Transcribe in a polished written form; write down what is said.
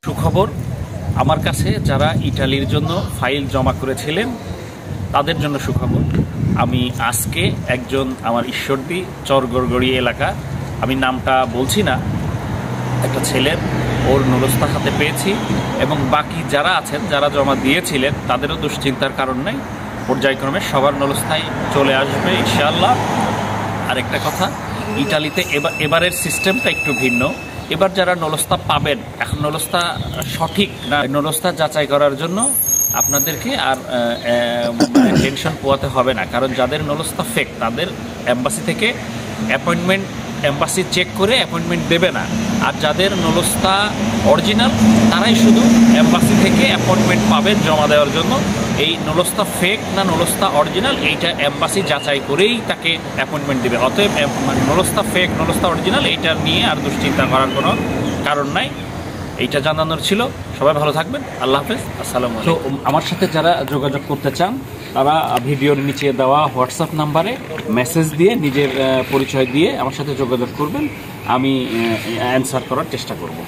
সুখবর, আমার কাছে যারা ইটালির জন্য ফাইল জমা করেছিলেন তাদের জন্য সুখবর। আমি আজকে একজন আমার ঈশ্বরদী চরগড়গড়ি এলাকা, আমি নামটা বলছি না, একটা ছেলের ওর নুরস্তা হাতে পেয়েছি এবং বাকি যারা আছেন যারা জমা দিয়েছিলেন তাদেরও দুশ্চিন্তার কারণ নেই, পর্যায়ক্রমে সবার নুরস্তাই চলে আসবে ইনশাআল্লাহ। আরেকটা কথা, ইটালিতে এবারের সিস্টেমটা একটু ভিন্ন। এবার যারা নলস্তা পাবেন, এখন নলস্তা সঠিক না নলস্তা যাচাই করার জন্য আপনাদেরকে আর টেনশন পোয়াতে হবে না, কারণ যাদের নলস্তা ফেক তাদের এম্বাসি থেকে অ্যাপয়েন্টমেন্ট, এম্বাসি চেক করে অ্যাপয়েন্টমেন্ট দেবে না। আর যাদের নলস্তা অরিজিনাল তারাই শুধু এম্বাসি থেকে অ্যাপয়েন্টমেন্ট পাবেন জমা দেওয়ার জন্য। এই নলস্তা ফেক না নলস্তা অরিজিনাল এইটা এম্বাসি যাচাই করেই তাকে অ্যাপয়েন্টমেন্ট দেবে। অতএব নলস্তা ফেক নলস্তা অরিজিনাল এইটা নিয়ে আর দুশ্চিন্তা করার কোনো কারণ নাই। এইটা জানানোর ছিল। সবাই ভালো থাকবেন, আল্লাহ হাফেজ, আসসালামু আলাইকুম। আমার সাথে যারা যোগাযোগ করতে চান তারা ভিডিওর নিচে দেওয়া হোয়াটসঅ্যাপ নাম্বারে মেসেজ দিয়ে নিজের পরিচয় দিয়ে আমার সাথে যোগাযোগ করবেন, আমি অ্যান্সার করার চেষ্টা করব।